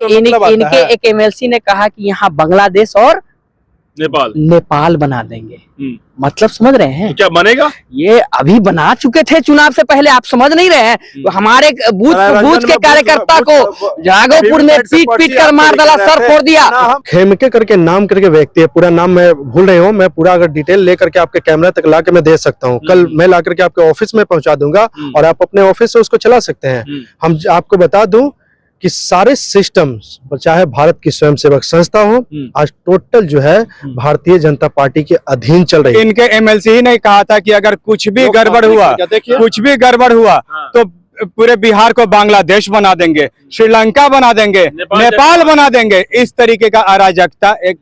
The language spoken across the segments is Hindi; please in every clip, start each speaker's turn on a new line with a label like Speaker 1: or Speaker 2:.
Speaker 1: इनके एक एमएलसी ने कहा कि यहाँ बांग्लादेश और नेपाल बना देंगे। मतलब समझ रहे हैं
Speaker 2: तो क्या बनेगा?
Speaker 1: ये अभी बना चुके थे चुनाव से पहले, आप समझ नहीं रहे हैं। हमारे बूथ के कार्यकर्ता को जागोपुर में पीट कर मार डाला, सर फोड़ दिया।
Speaker 3: खेमके करके नाम करके व्यक्ति है, पूरा नाम मैं भूल रही हूँ, मैं पूरा अगर डिटेल लेकर के आपके कैमरा तक ला के मैं दे सकता हूँ। कल मैं ला करके आपके ऑफिस में पहुंचा दूंगा और आप अपने ऑफिस से उसको चला सकते हैं। हम आपको बता दूं कि सारे सिस्टम, चाहे भारत की स्वयंसेवक संस्था हो, आज टोटल जो है भारतीय जनता पार्टी के अधीन चल रही है।
Speaker 4: इनके एमएलसी ही ने कहा था कि अगर कुछ भी गड़बड़ हुआ तो पूरे बिहार को बांग्लादेश बना देंगे, श्रीलंका बना देंगे, नेपाल बना देंगे। इस तरीके का अराजकता एक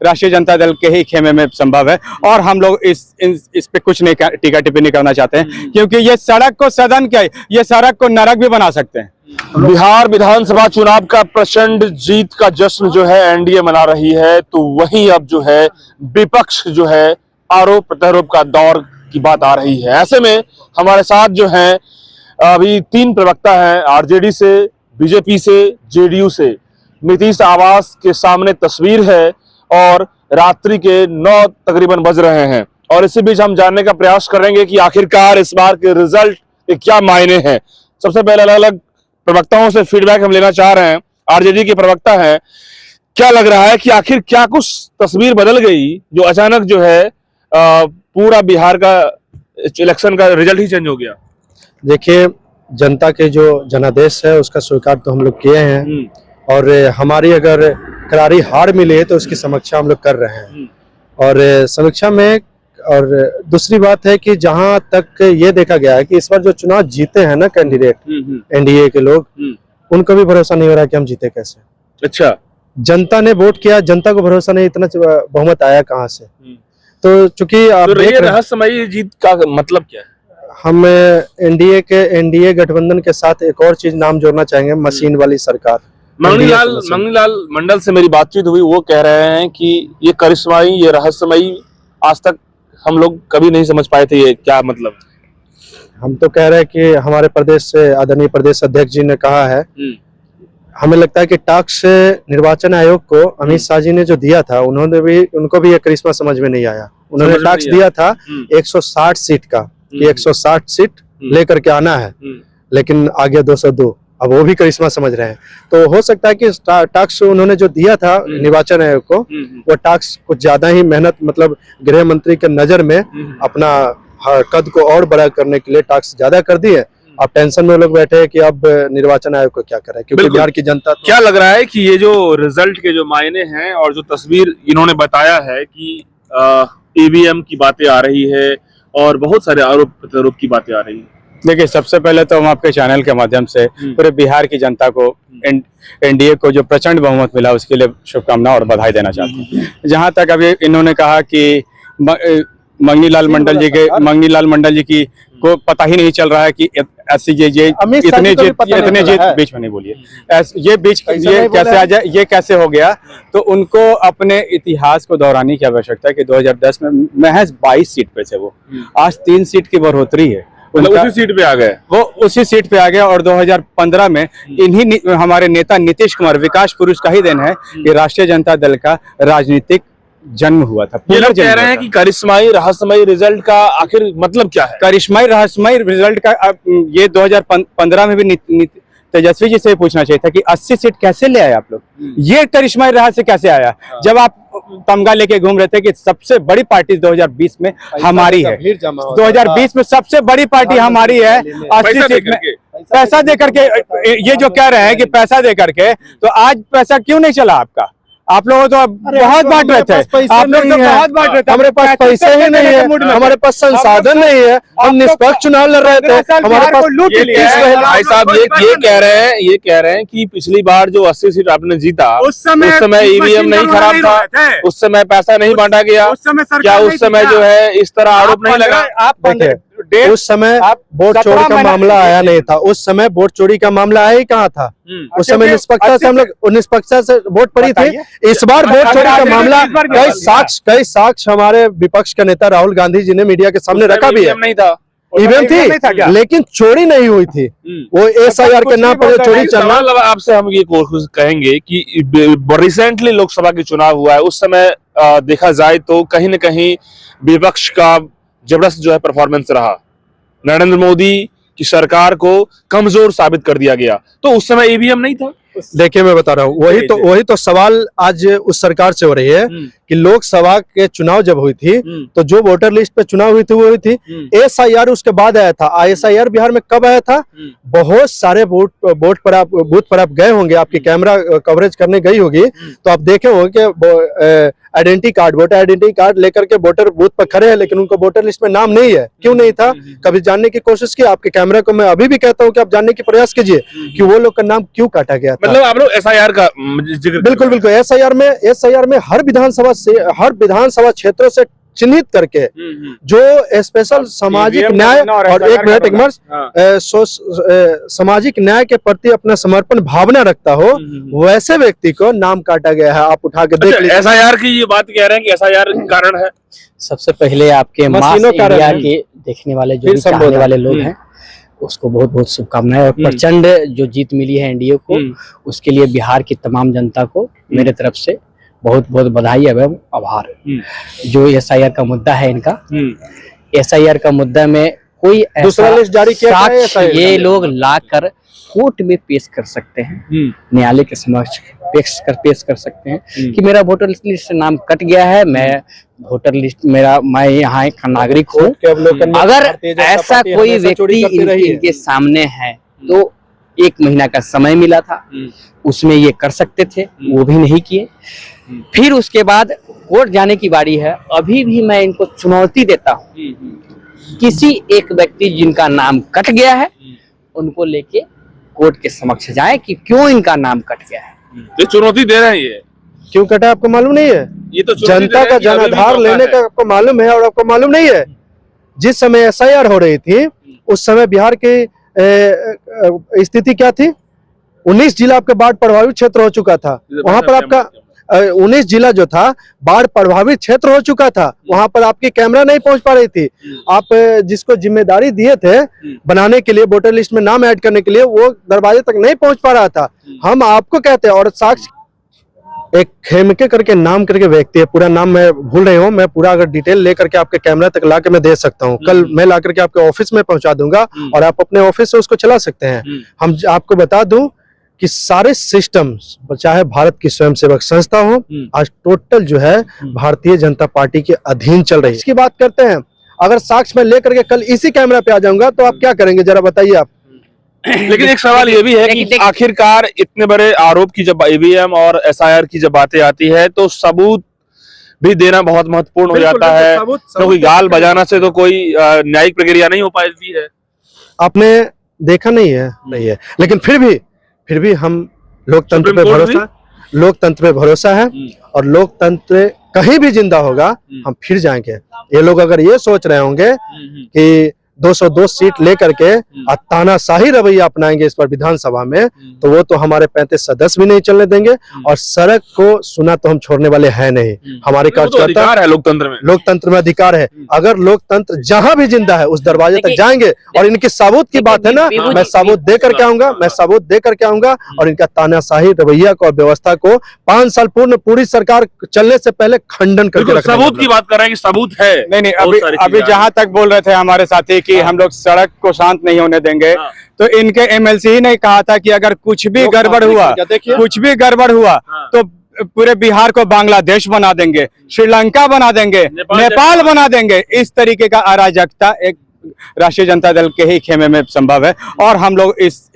Speaker 4: राष्ट्रीय जनता दल के ही खेमे में संभव है और हम लोग इस पे कुछ नहीं टीका टिप्पणी करना चाहते हैं, क्योंकि ये सड़क को सदन क्या, ये सड़क को नरक भी बना सकते हैं।
Speaker 2: बिहार विधानसभा चुनाव का प्रचंड जीत का जश्न जो है एनडीए मना रही है, तो वहीं अब जो है विपक्ष जो है आरोप प्रत्यारोप का दौर की बात आ रही है। ऐसे में हमारे साथ जो है अभी 3 प्रवक्ता हैं, आरजेडी से, बीजेपी से, जेडीयू से। नीतीश आवास के सामने तस्वीर है और रात्रि के 9 तकरीबन बज रहे हैं और इसी बीच हम जानने का प्रयास करेंगे कि आखिरकार इस बार के रिजल्ट के क्या मायने हैं। सबसे पहले अलग अलग प्रवक्ताओं से फीडबैक हम लेना चाह रहे हैं। आरजेडी के प्रवक्ता हैं, क्या लग रहा है कि आखिर क्या कुछ तस्वीर बदल गई जो अचानक जो है पूरा बिहार का इलेक्शन का रिजल्ट ही चेंज हो गया?
Speaker 3: देखिए, जनता के जो जनादेश है उसका स्वीकार तो हम लोग किए हैं और हमारी अगर करारी हार मिली है तो उसकी समीक्षा हम लोग कर रहे हैं। और समीक्षा में और दूसरी बात है कि जहां तक ये देखा गया है कि इस बार जो चुनाव जीते हैं ना कैंडिडेट एनडीए के लोग, उनको भी भरोसा नहीं हो रहा कि हम जीते कैसे।
Speaker 2: अच्छा,
Speaker 3: जनता ने वोट किया, जनता को भरोसा नहीं, इतना बहुमत आया कहाँ से? तो चूंकि आप
Speaker 2: रहस्यमयी जीत का मतलब क्या है?
Speaker 3: हम एनडीए गठबंधन के साथ एक और चीज नाम जोड़ना चाहेंगे, मशीन वाली सरकार।
Speaker 2: मंगनीलाल मंडल से मेरी बातचीत हुई, वो कह रहे हैं कि ये करिश्माई, ये रहस्यमयी आज तक हम लोग कभी नहीं समझ पाए थे, ये क्या मतलब?
Speaker 3: हम तो कह रहे हैं कि हमारे प्रदेश से आदरणीय प्रदेश अध्यक्ष जी ने कहा है, हमें लगता है कि टास्क निर्वाचन आयोग को अमित शाह जी ने जो दिया था, उनको भी ये करिश्मा समझ में नहीं आया। उन्होंने टास्क दिया था 160 सीट का, कि 160 सीट लेकर के आना है, लेकिन आगे 202। अब वो भी करिश्मा समझ रहे हैं। तो हो सकता है कि टास्क उन्होंने जो दिया था निर्वाचन आयोग को, वो टास्क कुछ ज्यादा ही मेहनत, मतलब गृह मंत्री के नजर में अपना कद को और बड़ा करने के लिए टास्क ज्यादा कर दिए। अब टेंशन में लोग बैठे हैं कि अब निर्वाचन आयोग को क्या करें, क्योंकि बिहार की जनता
Speaker 2: क्या लग रहा है कि ये जो रिजल्ट के जो मायने हैं और जो तस्वीर इन्होंने बताया है कि ईवीएम की बातें आ रही है और बहुत सारे आरोप प्रत्यारोप की बातें आ रही है।
Speaker 4: देखिए, सबसे पहले तो हम आपके चैनल के माध्यम से पूरे बिहार की जनता को एनडीए को जो प्रचंड बहुमत मिला उसके लिए शुभकामनाएं और बधाई देना चाहते हैं। जहां तक अभी इन्होंने कहा कि मंगनीलाल मंडल जी की को पता ही नहीं चल रहा है कि ऐसी इतने जीत बीच में नहीं बोलिए, ये कैसे आ जाए, ये कैसे हो गया? तो उनको अपने इतिहास को दोहराने की आवश्यकता है कि 2010 में महज 22 सीट पे थे वो, आज 3 सीट की बढ़ोतरी है,
Speaker 2: उसी सीट पे आ गए,
Speaker 4: वो उसी सीट पे आ गया। और 2015 में इन्हीं हमारे नेता नीतीश कुमार, विकास पुरुष का ही देन है कि राष्ट्रीय जनता दल का राजनीतिक जन्म हुआ था।
Speaker 2: ये लोग कह रहे हैं कि करिश्माई रहस्यमयी रिजल्ट का आखिर मतलब क्या है?
Speaker 4: करिश्माई रहस्यमयी रिजल्ट का ये 2015 में भी तेजस्वी जी से पूछना चाहिए था कि 80 सीट कैसे ले आए आप लोग, ये करिश्माई रहस्य कैसे आया? जब आप तमगा लेके घूम रहे थे कि सबसे बड़ी पार्टी 2020 में हमारी है, 2020 में सबसे बड़ी पार्टी हमारी है, 80 सीट में पैसा दे करके। ये जो कह रहे हैं कि पैसा दे करके, तो आज पैसा क्यों नहीं चला आपका? आप लोग तो बहुत बांट रहे थे, आप लोग तो बहुत बांट रहे थे।
Speaker 3: हमारे पास पैसे ही नहीं है, हमारे पास संसाधन नहीं है, हम निष्पक्ष चुनाव लड़ रहे थे, हमारे पास
Speaker 2: भाई साहब ये कह रहे हैं कि पिछली बार जो 80 सीट आपने जीता, उस समय ईवीएम नहीं खराब था, उस समय पैसा नहीं बांटा गया, क्या उस समय जो है इस तरह आरोप नहीं लगा?
Speaker 3: आप उस समय वोट चोरी का मामला आया नहीं था, उस समय वोट चोरी का मामला आया ही कहाँ था? उस समय निष्पक्षता से हम लोग निष्पक्षता से वोट पड़ी थी। इस बार वोट चोरी का मामला कई साक्ष्य हमारे विपक्ष के नेता राहुल गांधी जी ने मीडिया के सामने रखा भी है।
Speaker 2: नहीं था,
Speaker 3: ईवीएम
Speaker 4: नहीं था क्या?
Speaker 3: थी, लेकिन चोरी नहीं हुई थी। वो एसआईआर के नाम पर चोरी चलना।
Speaker 2: सवाल अब आपसे हम ये कहेंगे कि रिसेंटली लोकसभा के चुनाव हुआ है, उस समय देखा जाए तो कहीं न कहीं विपक्ष का जबरदस्त जो है परफॉर्मेंस रहा। नरेंद्र मोदी की सरकार को कमजोर साबित कर दिया गया, तो उस समय ईवीएम नहीं था।
Speaker 3: देखिए मैं बता रहा हूँ, वही तो सवाल आज उस सरकार से हो रही है कि लोकसभा के चुनाव जब हुई थी तो जो वोटर लिस्ट पे चुनाव हुई थी वो हुई थी। एसआईआर उसके बाद आया था। एसआईआर बिहार में कब आया था? बहुत सारे बूथ पर आप गए होंगे, आपकी कैमरा कवरेज करने गई होगी, तो आप देखे होंगे कि identity card, voter identity card लेकर के वोटर बूथ पर खड़े हैं, लेकिन उनको वोटर लिस्ट में नाम नहीं है। क्यों नहीं था? कभी जानने की कोशिश की? आपके कैमरा को मैं अभी भी कहता हूँ कि आप जानने की प्रयास कीजिए कि वो लोग का नाम क्यों काटा गया था।
Speaker 2: मतलब आप लोग एसआईआर का जिक्र
Speaker 3: बिल्कुल एसआईआर में हर विधानसभा क्षेत्रों से चिन्हित करके जो स्पेशल सामाजिक न्याय और सामाजिक न्याय के प्रति अपना समर्पण भावना रखता हो, वैसे व्यक्ति को नाम काटा गया है। आप उठा के देख लीजिए।
Speaker 2: एसआईआर की ये बात कह रहे हैं कि एसआईआर कारण है।
Speaker 1: सबसे पहले आपके मास
Speaker 3: मशीनों का
Speaker 1: इंडिया
Speaker 3: रंग।
Speaker 1: के देखने वाले जो भी चाहने वाले लोग हैं, उसको बहुत बहुत शुभकामनाएं। और प्रचंड जो जीत मिली है एनडीए को, उसके लिए बिहार की तमाम जनता को मेरे तरफ से बहुत बहुत बधाई एवं आभार। जो एसआईआर का मुद्दा है इनका, एसआईआर का मुद्दा में कोई
Speaker 3: दूसरा लिस्ट जारी किया है,
Speaker 1: साक्ष्य ये लोग लाकर कोर्ट में पेश कर सकते हैं, न्यायालय के समक्ष पेश कर सकते हैं कि मेरा वोटर लिस्ट से नाम कट गया है, मैं यहाँ एक नागरिक हूँ। अगर ऐसा कोई व्यक्ति इनके सामने है तो 1 महीना का समय मिला था, उसमें ये कर सकते थे, वो भी नहीं किए। फिर उसके बाद कोर्ट जाने की बारी है। अभी भी मैं इनको चुनौती देता हूँ, किसी एक व्यक्ति जिनका नाम कट गया है उनको लेके कोर्ट के समक्ष जाए कि क्यों इनका नाम कट गया है।
Speaker 2: ये चुनौती दे रहे हैं। ये
Speaker 3: क्यों कटा आपको मालूम नहीं है?
Speaker 2: ये तो
Speaker 3: जनता का जनाधार लेने का आपको मालूम है और आपको मालूम नहीं है? जिस समय एसआईआर हो रही थी उस समय बिहार की स्थिति क्या थी? 19 जिला आपके बाढ़ प्रभावित क्षेत्र हो चुका था। वहां पर आपका 19 जिला जो था बाढ़ प्रभावित क्षेत्र हो चुका था। वहां पर आपकी कैमरा नहीं पहुंच पा रही थी। आप जिसको जिम्मेदारी दिए थे बनाने के लिए, वोटर लिस्ट में नाम ऐड करने के लिए, वो दरवाजे तक नहीं पहुंच पा रहा था। हम आपको कहते हैं, और साक्ष्य एक खेमके करके नाम करके व्यक्ति है, पूरा नाम मैं भूल रही हूँ, मैं पूरा अगर डिटेल लेकर के आपके कैमरा तक ला के मैं दे सकता हूँ। कल मैं ला करके आपके ऑफिस में पहुंचा दूंगा और आप अपने ऑफिस से उसको चला सकते हैं। हम आपको बता दूं कि सारे सिस्टम, चाहे भारत की स्वयंसेवक संस्था हो, आज टोटल जो है भारतीय जनता पार्टी के अधीन चल रही है। इसकी बात करते हैं, अगर साक्ष्य में लेकर के कल इसी कैमरा पे आ जाऊंगा तो आप क्या करेंगे, जरा बताइए आप।
Speaker 2: लेकिन एक सवाल ये भी है कि आखिरकार इतने बड़े आरोप की जब ईवीएम और एसआईआर की जब बातें आती है तो सबूत भी देना बहुत महत्वपूर्ण हो जाता है, क्योंकि गाल बजाना से तो कोई न्यायिक प्रक्रिया नहीं हो पाती है।
Speaker 3: आपने देखा नहीं है, लेकिन फिर भी हम लोकतंत्र पे भरोसा है और लोकतंत्र कहीं भी जिंदा होगा, हम फिर जाएंगे। ये लोग अगर ये सोच रहे होंगे कि 202 सीट लेकर के तानाशाही रवैया अपनाएंगे इस पर विधानसभा में, तो वो तो हमारे 35 सदस्य भी नहीं चलने देंगे और सड़क को सुना तो हम छोड़ने वाले हैं नहीं। हमारे कार्यकर्ता
Speaker 2: है,
Speaker 3: लोकतंत्र में अधिकार है। अगर लोकतंत्र जहां भी जिंदा है उस दरवाजे तक जाएंगे। और इनकी सबूत की बात है ना, मैं सबूत दे करके आऊंगा, और इनका तानाशाही रवैया को और व्यवस्था को 5 साल पूरी सरकार चलने से पहले खंडन करके रखना।
Speaker 2: सबूत की बात कर रहे हैं कि सबूत है।
Speaker 4: नहीं, अभी जहां तक बोल रहे थे हमारे साथी कि हम लोग सड़क को शांत नहीं होने देंगे, तो इनके एमएलसी ही ने कहा था कि अगर कुछ भी गड़बड़ हुआ तो पूरे बिहार को बांग्लादेश बना देंगे, श्रीलंका बना देंगे, नेपाल बना देंगे। इस तरीके का अराजकता एक राष्ट्रीय जनता दल के ही खेमे में संभव है और हम लोग इस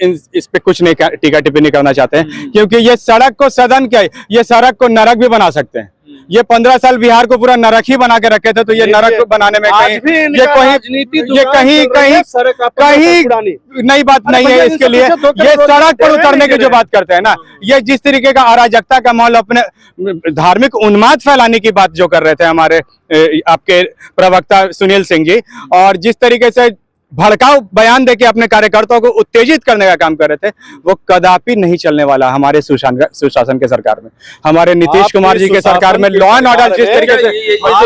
Speaker 4: पे कुछ नहीं टीका टिप्पणी करना चाहते हैं, क्योंकि ये सड़क को सदन क्या, ये सड़क को नरक भी बना सकते हैं। ये 15 साल बिहार को पूरा नरक ही बना के रखे थे, तो ये नरक को बनाने में कहीं नई बात नहीं है। इसके लिए ये सड़क पर उतरने की जो बात करते हैं ना, ये जिस तरीके का अराजकता का माहौल, अपने धार्मिक उन्माद फैलाने की बात जो कर रहे थे हमारे आपके प्रवक्ता सुनील सिंह जी, और जिस तरीके से भड़काऊ बयान देके अपने कार्यकर्ताओं को उत्तेजित करने का काम कर रहे थे, वो कदापि नहीं चलने वाला हमारे सुशासन के सरकार में, हमारे नीतीश कुमार जी के सरकार में लॉ एंड ऑर्डर जिस तरीके से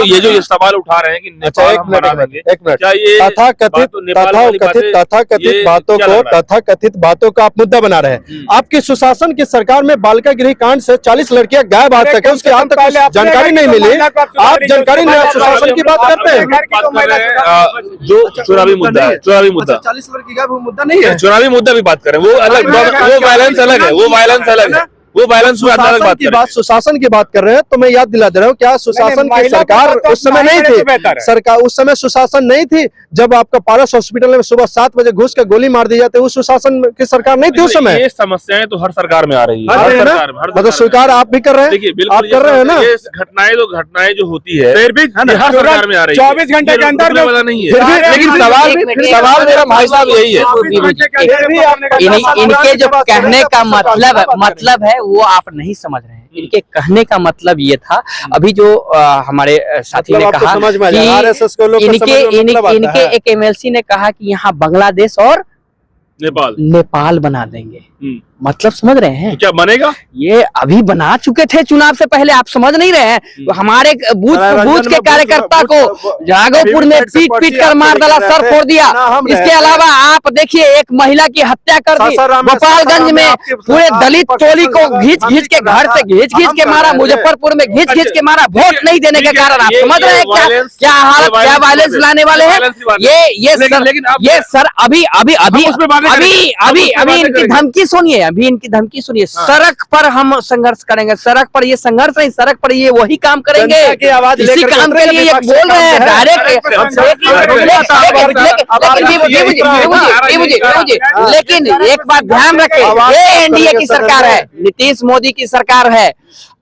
Speaker 2: ये जो ये सवाल उठा रहे हैं कि नेपाल हम बना देंगे, क्या ये
Speaker 3: तथाकथित बातों को आप मुद्दा बना रहे हैं। आपके सुशासन की सरकार में बालिका गृह कांड से 40 लड़कियां गायब आज तक है, उसके आज तक जानकारी नहीं मिली। आप जानकारी नहीं, सुशासन की बात करते हैं।
Speaker 2: जो चुनावी मुद्दा है, चुनावी मुद्दा
Speaker 3: 40 लड़की गायब वो मुद्दा नहीं है,
Speaker 2: चुनावी मुद्दा भी बात करें, वो अलग, वो वायलेंस अलग है, वो वायलेंस अलग है, वो वायलेंस
Speaker 3: सुशासन की बात कर रहे हैं। तो मैं याद दिला दे रहा हूँ, क्या सुशासन की सरकार उस समय नहीं थी? सरकार उस समय सुशासन नहीं थी जब आपका पारस हॉस्पिटल में सुबह 7 बजे घुस के गोली मार दी जाती है, उस सुशासन की सरकार नहीं थी उस समय।
Speaker 2: ये समस्याएं तो हर सरकार में आ रही है,
Speaker 3: मतलब स्वीकार आप भी कर रहे हैं, आप कर रहे हैं ना।
Speaker 2: ये घटनाएं जो होती है फिर भी हर सरकार में आ रही है,
Speaker 4: 24 घंटे के अंदर
Speaker 2: वाला नहीं है। लेकिन सवाल मेरा भाई साहब यही है,
Speaker 1: इनके जो कहने का मतलब है वो आप नहीं समझ रहे हैं। इनके कहने का मतलब ये था, अभी जो हमारे साथी ने कहा कि इनके एक एमएलसी ने कहा कि यहाँ बांग्लादेश और नेपाल बना देंगे। मतलब समझ रहे हैं?
Speaker 2: तो क्या बनेगा?
Speaker 1: ये अभी बना चुके थे चुनाव से पहले, आप समझ नहीं रहे हैं? तो हमारे बूथ के कार्यकर्ता को राघोपुर में पीट कर मार डाला, सर फोड़ दिया। इसके अलावा आप देखिए, एक महिला की हत्या कर दी गोपालगंज में, पूरे दलित टोली को घींच के घर से घींच के मारा, मुजफ्फरपुर में घींच के मारा, वोट नहीं देने के कारण। आप समझ रहे हैं क्या हालत, क्या वायलेंस लाने वाले हैं ये सर। अभी इनकी धमकी सुनिए, अभी इनकी धमकी सुनिए। सड़क पर हम संघर्ष करेंगे, सड़क पर ये संघर्ष नहीं, सड़क पर ये वही काम करेंगे। इसी काम के लिए ये बोल रहे हैं डायरेक्ट। लेकिन एक बात ध्यान रखें, ये एनडीए की सरकार है, नीतीश मोदी की सरकार है,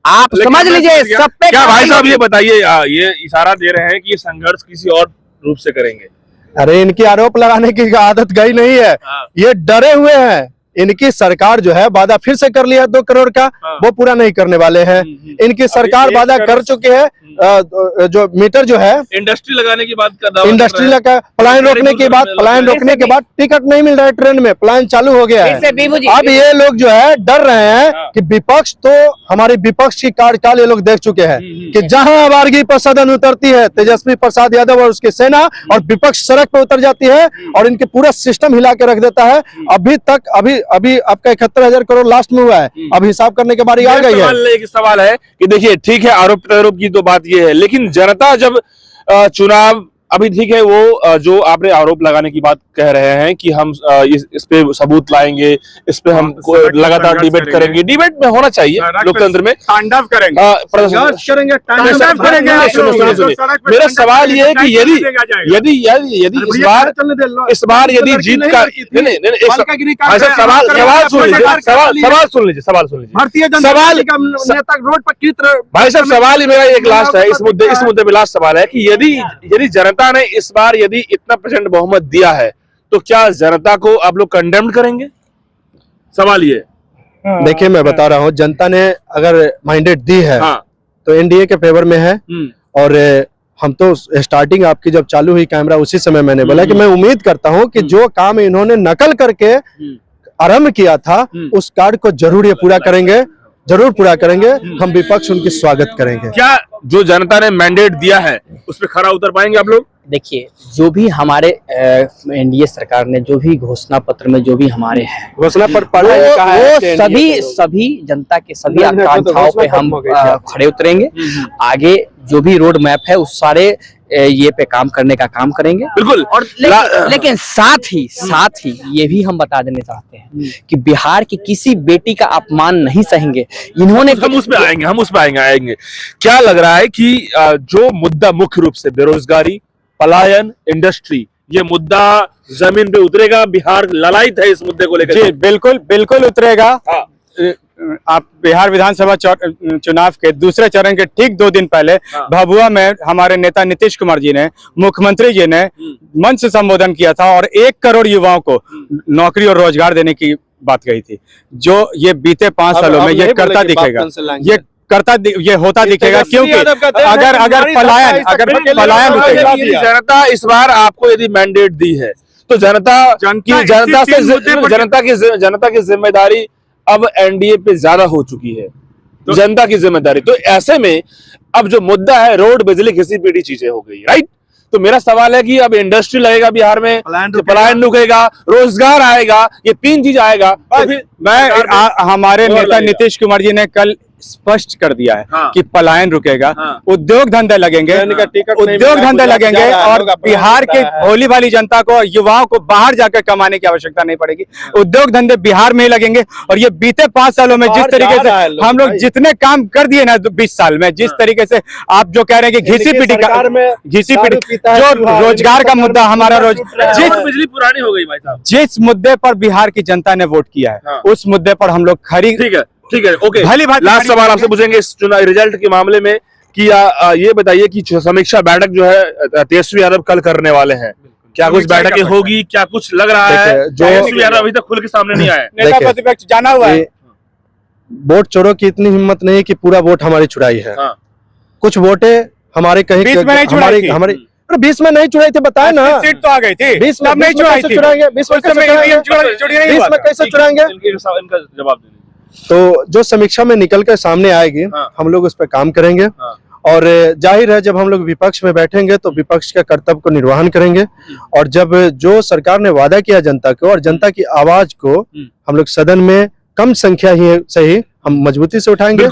Speaker 1: आप समझ लीजिए सब पे।
Speaker 2: क्या भाई साहब ये बताइए, ये इशारा दे रहे हैं कि ये संघर्ष किसी और रूप से करेंगे?
Speaker 3: अरे इनकी आरोप लगाने की आदत गई नहीं है, ये डरे हुए हैं। इनकी सरकार जो है वादा फिर से कर लिया 2 करोड़ का, वो पूरा नहीं करने वाले हैं। इनकी सरकार वादा कर चुके हैं, जो मीटर जो है
Speaker 2: इंडस्ट्री लगाने की बात कर रहा है,
Speaker 3: इंडस्ट्री लगा, पलायन रोकने के बाद टिकट नहीं मिल रहा है ट्रेन में, पलायन चालू हो गया है। अब ये लोग जो है डर रहे हैं कि विपक्ष, तो हमारी विपक्ष की कार्यकाल ये लोग देख चुके हैं कि जहां आवारगी पर सदन उतरती है तेजस्वी प्रसाद यादव और उसकी सेना, और विपक्ष सड़क पर उतर जाती है और इनके पूरा सिस्टम हिला के रख देता है। अभी आपका 71,000 करोड़ लास्ट में हुआ है, अब हिसाब करने के बारी आ गई है।
Speaker 2: एक सवाल है कि देखिए, ठीक है आरोप प्रत्यारोप की तो बात ये है, लेकिन जनता जब चुनाव, अभी ठीक है वो जो आपने आरोप लगाने की बात कह रहे हैं कि हम इस पे सबूत लाएंगे, इस पे हम लगातार डिबेट करेंगे, डिबेट में होना चाहिए लोकतंत्र में, तांडव करेंगे, मेरा सवाल ये है कि यदि इस बार यदि जीत का, सवाल सुन लीजिए भाई साहब, सवाल ही मेरा एक लास्ट है इस मुद्दे में, लास्ट सवाल है कि यदि जनता ने इस बार यदि इतना % बहुमत दिया है तो क्या जनता को आप लोग कंडेम करेंगे? सवाल ये।
Speaker 3: देखिए मैं बता रहा हूँ, जनता ने अगर मैंडेट दी है तो एनडीए के फेवर में है। और हम तो स्टार्टिंग आपकी जब चालू हुई कैमरा उसी समय मैंने बोला कि मैं उम्मीद करता हूँ कि जो काम इन्होंने नकल करके आरंभ किया था उस कार्ड को जरूर ये पूरा करेंगे, जरूर पूरा करेंगे। हम विपक्ष उनकी स्वागत करेंगे।
Speaker 2: क्या जो जनता ने मैंडेट दिया है उस पर खरा उतर पाएंगे आप लोग?
Speaker 1: देखिए, जो भी हमारे एनडीए सरकार ने जो भी घोषणा पत्र में जो भी हमारे हैं
Speaker 3: घोषणा पत्र
Speaker 1: वो सभी जनता के सभी आकांक्षाओं पे हम खड़े उतरेंगे। आगे जो भी रोड मैप है उस सारे ये पे काम करने का काम करेंगे
Speaker 2: बिल्कुल।
Speaker 1: और लेकिन साथ ही ये भी हम बता देना चाहते हैं कि बिहार की किसी बेटी का अपमान नहीं सहेंगे। इन्होंने
Speaker 2: हम उस पे आएंगे। क्या लग रहा है कि जो मुद्दा मुख्य रूप से बेरोजगारी, पलायन, इंडस्ट्री, ये मुद्दा जमीन पे उतरेगा? बिहार ललायत है इस मुद्दे को लेकर।
Speaker 4: जी बिल्कुल उतरेगा। आप बिहार विधानसभा चुनाव के दूसरे चरण के ठीक 2 दिन पहले भभुआ में हमारे नेता नीतीश कुमार जी ने, मुख्यमंत्री जी ने मंच से संबोधन किया था और 1 करोड़ युवाओं को नौकरी और रोजगार देने की बात कही थी, जो ये बीते 5 सालों में ये करता दिखेगा, ये होता दिखेगा। क्योंकि अगर पलायन
Speaker 2: जनता इस बार आपको यदि मैंडेट दी है तो जनता की जिम्मेदारी अब एनडीए पे ज्यादा हो चुकी है, तो जनता की जिम्मेदारी। तो ऐसे में अब जो मुद्दा है रोड, बिजली, घिसी पिटी चीजें हो गई, राइट। तो मेरा सवाल है कि अब इंडस्ट्री लगेगा बिहार में, पलायन रुकेगा, रोजगार आएगा, ये 3 चीज आएगा।
Speaker 4: तो हमारे नेता नीतीश कुमार जी ने कल स्पष्ट कर दिया है कि पलायन रुकेगा, उद्योग धंधे लगेंगे, और बिहार के भोली भाली जनता को, युवाओं को बाहर जाकर कमाने की आवश्यकता नहीं पड़ेगी। उद्योग धंधे बिहार में ही लगेंगे। और ये बीते 5 सालों में जिस तरीके से हम लोग जितने काम कर दिए ना 20 साल में, जिस तरीके से आप जो कह रहे हैं कि घिसी पिटी जो रोजगार का मुद्दा, हमारा
Speaker 2: बिजली पुरानी हो गई भाई साहब,
Speaker 4: जिस मुद्दे पर बिहार की जनता ने वोट किया है उस मुद्दे पर हम लोग खरी।
Speaker 2: ठीक है, ओके। लास्ट सवाल आपसे पूछेंगे इस चुनाव रिजल्ट के मामले में कि ये बताइए कि समीक्षा बैठक जो है तेजस्वी यादव कल करने वाले हैं, क्या कुछ बैठकें होगी, क्या कुछ लग रहा है? तेजस्वी यादव अभी तक खुल के सामने नहीं आए,
Speaker 4: नेता प्रतिपक्ष जाना हुआ है।
Speaker 3: वोट चोरों की इतनी हिम्मत नहीं है कि पूरा वोट हमारी चुराई है। कुछ वोटे हमारे कहीं
Speaker 4: 20 में नहीं चुराई थी।
Speaker 3: 20 में नहीं चुराई थे, बताए ना।
Speaker 4: सीट तो आ गई थी,
Speaker 3: 20 में नहीं चुराई थी। 20 में कैसे चुराएंगे?
Speaker 2: इनका जवाब दें।
Speaker 3: तो जो समीक्षा में निकल कर सामने आएगी, हम लोग उस पर काम करेंगे। और जाहिर है जब हम लोग विपक्ष में बैठेंगे तो विपक्ष के कर्तव्य को निर्वहन करेंगे। और जब जो सरकार ने वादा किया जनता को, और जनता की आवाज को हम लोग सदन में कम संख्या ही सही हम मजबूती से उठाएंगे।